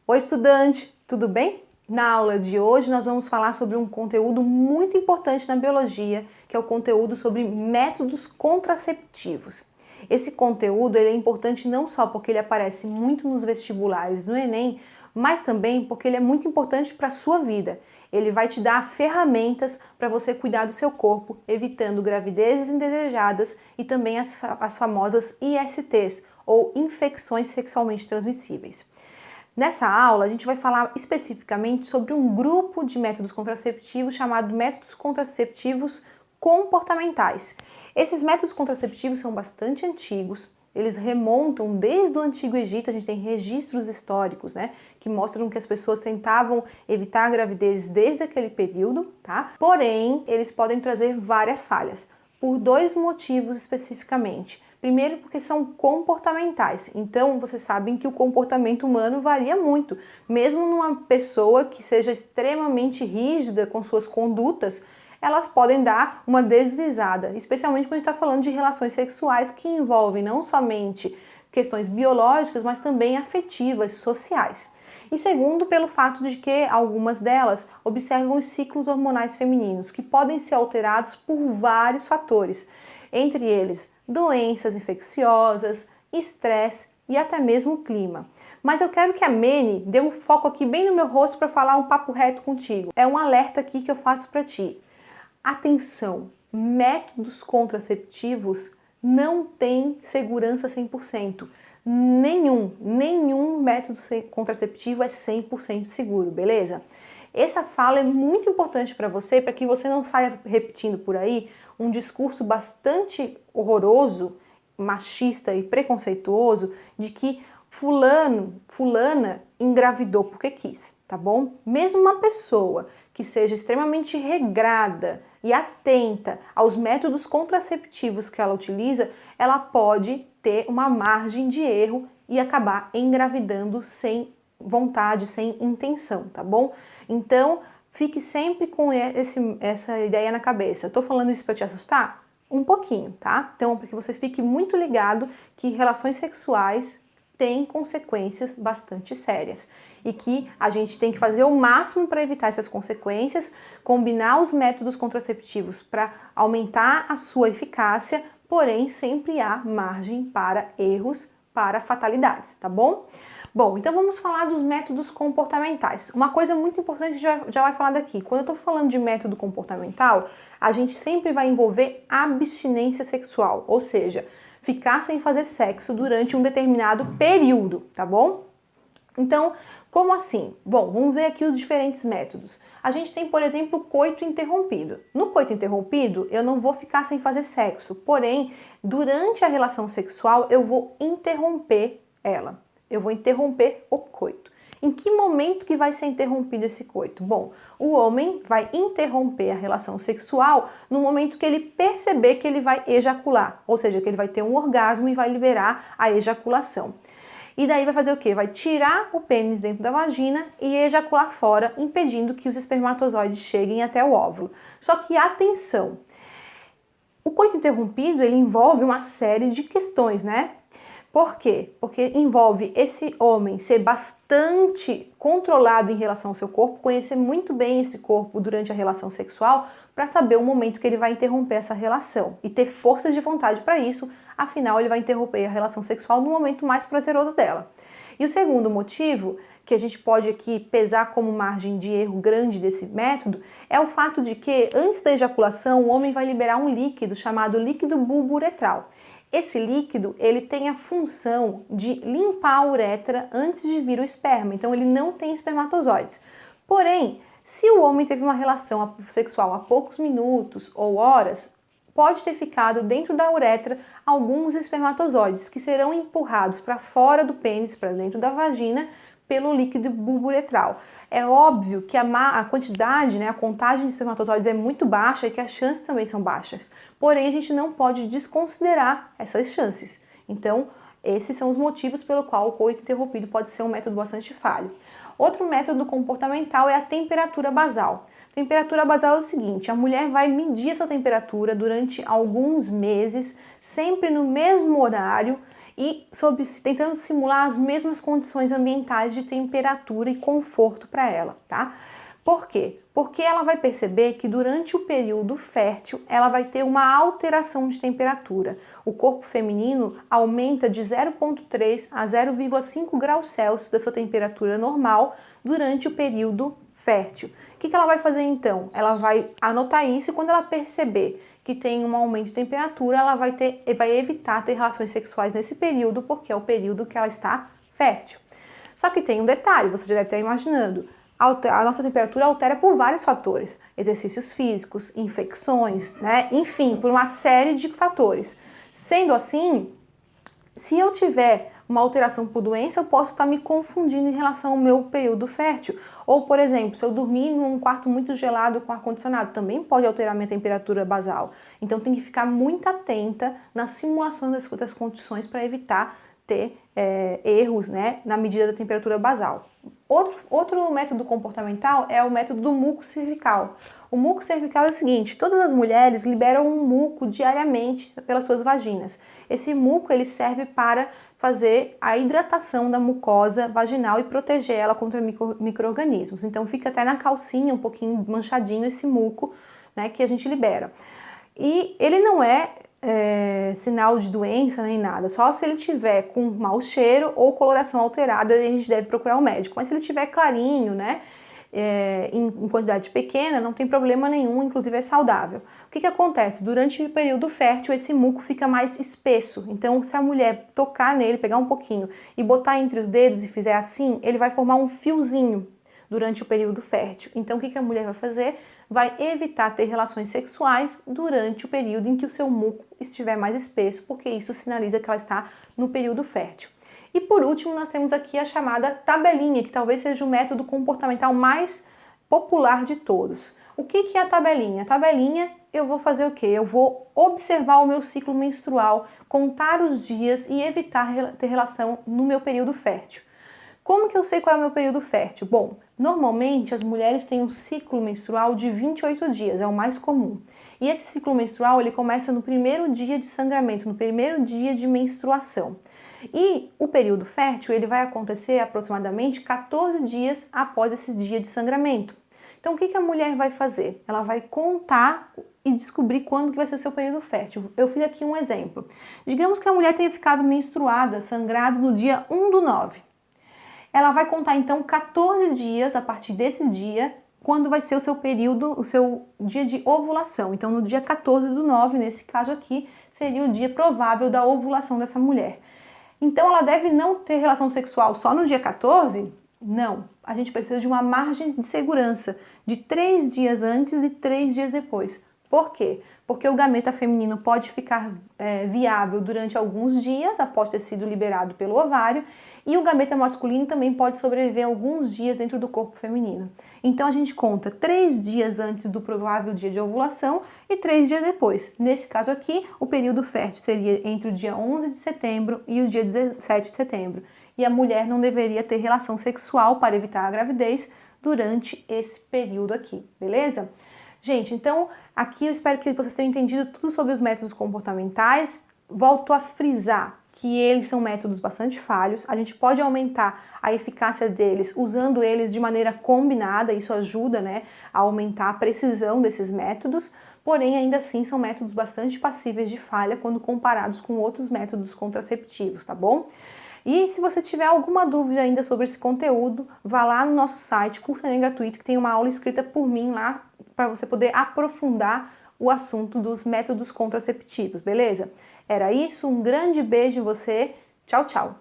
Oi, estudante, tudo bem? Na aula de hoje nós vamos falar sobre um conteúdo muito importante na biologia, que é o conteúdo sobre métodos contraceptivos. Esse conteúdo ele é importante não só porque ele aparece muito nos vestibulares no Enem, mas também porque ele é muito importante para a sua vida. Ele vai te dar ferramentas para você cuidar do seu corpo, evitando gravidezes indesejadas e também as famosas ISTs, ou infecções sexualmente transmissíveis. Nessa aula, a gente vai falar especificamente sobre um grupo de métodos contraceptivos chamado métodos contraceptivos comportamentais. Esses métodos contraceptivos são bastante antigos, eles remontam desde o Antigo Egito, a gente tem registros históricos, que mostram que as pessoas tentavam evitar a gravidez desde aquele período, tá? Porém, eles podem trazer várias falhas, por dois motivos especificamente. Primeiro, porque são comportamentais. Então, vocês sabem que o comportamento humano varia muito. Mesmo numa pessoa que seja extremamente rígida com suas condutas, elas podem dar uma deslizada, especialmente quando a gente está falando de relações sexuais que envolvem não somente questões biológicas, mas também afetivas, sociais. E segundo, pelo fato de que algumas delas observam os ciclos hormonais femininos, que podem ser alterados por vários fatores, entre eles doenças infecciosas, estresse e até mesmo o clima. Mas eu quero que a Mene dê um foco aqui bem no meu rosto para falar um papo reto contigo. É um alerta aqui que eu faço para ti. Atenção, métodos contraceptivos não têm segurança 100%. Nenhum método contraceptivo é 100% seguro, beleza? Essa fala é muito importante para você, para que você não saia repetindo por aí um discurso bastante horroroso, machista e preconceituoso de que fulana engravidou porque quis, tá bom? Mesmo uma pessoa que seja extremamente regrada e atenta aos métodos contraceptivos que ela utiliza, ela pode ter uma margem de erro e acabar engravidando sem vontade, sem intenção, tá bom? Então, fique sempre com essa ideia na cabeça. Tô falando isso para te assustar? Um pouquinho, tá? Então, para que você fique muito ligado que relações sexuais têm consequências bastante sérias e que a gente tem que fazer o máximo para evitar essas consequências, combinar os métodos contraceptivos para aumentar a sua eficácia, porém sempre há margem para erros, para fatalidades, tá bom? Bom, então vamos falar dos métodos comportamentais. Uma coisa muito importante já vai falar daqui. Quando eu estou falando de método comportamental, a gente sempre vai envolver abstinência sexual, ou seja, ficar sem fazer sexo durante um determinado período, tá bom? Então, como assim? Bom, vamos ver aqui os diferentes métodos. A gente tem, por exemplo, o coito interrompido. No coito interrompido, eu não vou ficar sem fazer sexo, porém, durante a relação sexual, eu vou interromper ela. Eu vou interromper o coito. Em que momento que vai ser interrompido esse coito? Bom, o homem vai interromper a relação sexual no momento que ele perceber que ele vai ejacular, ou seja, que ele vai ter um orgasmo e vai liberar a ejaculação. E daí vai fazer o quê? Vai tirar o pênis dentro da vagina e ejacular fora, impedindo que os espermatozoides cheguem até o óvulo. Só que atenção, o coito interrompido ele envolve uma série de questões, Por quê? Porque envolve esse homem ser bastante controlado em relação ao seu corpo, conhecer muito bem esse corpo durante a relação sexual para saber o momento que ele vai interromper essa relação e ter força de vontade para isso, afinal ele vai interromper a relação sexual no momento mais prazeroso dela. E o segundo motivo, que a gente pode aqui pesar como margem de erro grande desse método, é o fato de que antes da ejaculação o homem vai liberar um líquido chamado líquido bulbo-uretral. Esse líquido, ele tem a função de limpar a uretra antes de vir o esperma, então ele não tem espermatozoides. Porém, se o homem teve uma relação sexual há poucos minutos ou horas, pode ter ficado dentro da uretra alguns espermatozoides que serão empurrados para fora do pênis, para dentro da vagina, pelo líquido bulbo-uretral. É óbvio que a quantidade, a contagem de espermatozoides é muito baixa e que as chances também são baixas. Porém, a gente não pode desconsiderar essas chances. Então, esses são os motivos pelo qual o coito interrompido pode ser um método bastante falho. Outro método comportamental é a temperatura basal. Temperatura basal é o seguinte, a mulher vai medir essa temperatura durante alguns meses, sempre no mesmo horário, e tentando simular as mesmas condições ambientais de temperatura e conforto para ela, tá? Por quê? Porque ela vai perceber que durante o período fértil ela vai ter uma alteração de temperatura. O corpo feminino aumenta de 0,3 a 0,5 graus Celsius da sua temperatura normal durante o período fértil. O que ela vai fazer então? Ela vai anotar isso e quando ela perceber que tem um aumento de temperatura, ela vai evitar ter relações sexuais nesse período, porque é o período que ela está fértil. Só que tem um detalhe, você já deve estar imaginando. A nossa temperatura altera por vários fatores, exercícios físicos, infecções, né? Enfim, por uma série de fatores. Sendo assim, se eu tiver uma alteração por doença, eu posso estar me confundindo em relação ao meu período fértil. Ou, por exemplo, se eu dormir num quarto muito gelado com ar-condicionado, também pode alterar minha temperatura basal. Então tem que ficar muito atenta na simulação das condições para evitar ter erros, né, na medida da temperatura basal. Outro método comportamental é o método do muco cervical. O muco cervical é o seguinte: todas as mulheres liberam um muco diariamente pelas suas vaginas. Esse muco ele serve para fazer a hidratação da mucosa vaginal e proteger ela contra micro-organismos. Então fica até na calcinha um pouquinho manchadinho esse muco, né, que a gente libera. E ele não é sinal de doença nem nada, só se ele tiver com mau cheiro ou coloração alterada, a gente deve procurar um médico. Mas se ele tiver clarinho, né, em quantidade pequena, não tem problema nenhum, inclusive é saudável. O que acontece? Durante o período fértil, esse muco fica mais espesso. Então, se a mulher tocar nele, pegar um pouquinho e botar entre os dedos e fizer assim, ele vai formar um fiozinho durante o período fértil. Então, o que a mulher vai fazer? Vai evitar ter relações sexuais durante o período em que o seu muco estiver mais espesso, porque isso sinaliza que ela está no período fértil. E por último, nós temos aqui a chamada tabelinha, que talvez seja o método comportamental mais popular de todos. O que é a tabelinha? A tabelinha, eu vou fazer o quê? Eu vou observar o meu ciclo menstrual, contar os dias e evitar ter relação no meu período fértil. Como que eu sei qual é o meu período fértil? Bom, normalmente as mulheres têm um ciclo menstrual de 28 dias, é o mais comum. E esse ciclo menstrual ele começa no primeiro dia de sangramento, no primeiro dia de menstruação. E o período fértil ele vai acontecer aproximadamente 14 dias após esse dia de sangramento. Então o que a mulher vai fazer? Ela vai contar e descobrir quando que vai ser o seu período fértil. Eu fiz aqui um exemplo. Digamos que a mulher tenha ficado menstruada, sangrado no dia 1/9. Ela vai contar então 14 dias a partir desse dia, quando vai ser o seu período, o seu dia de ovulação. Então no dia 14/9, nesse caso aqui, seria o dia provável da ovulação dessa mulher. Então ela deve não ter relação sexual só no dia 14? Não. A gente precisa de uma margem de segurança de 3 dias antes e 3 dias depois. Por quê? Porque o gameta feminino pode ficar viável durante alguns dias após ter sido liberado pelo ovário e o gameta masculino também pode sobreviver alguns dias dentro do corpo feminino. Então a gente conta 3 dias antes do provável dia de ovulação e 3 dias depois. Nesse caso aqui, o período fértil seria entre o dia 11 de setembro e o dia 17 de setembro. E a mulher não deveria ter relação sexual para evitar a gravidez durante esse período aqui, beleza? Gente, então aqui eu espero que vocês tenham entendido tudo sobre os métodos comportamentais. Volto a frisar que eles são métodos bastante falhos. A gente pode aumentar a eficácia deles usando eles de maneira combinada, isso ajuda, né, a aumentar a precisão desses métodos, porém ainda assim são métodos bastante passíveis de falha quando comparados com outros métodos contraceptivos, tá bom? E se você tiver alguma dúvida ainda sobre esse conteúdo, vá lá no nosso site, Curso Enem Gratuito, que tem uma aula escrita por mim lá, para você poder aprofundar o assunto dos métodos contraceptivos, beleza? Era isso, um grande beijo em você, tchau, tchau!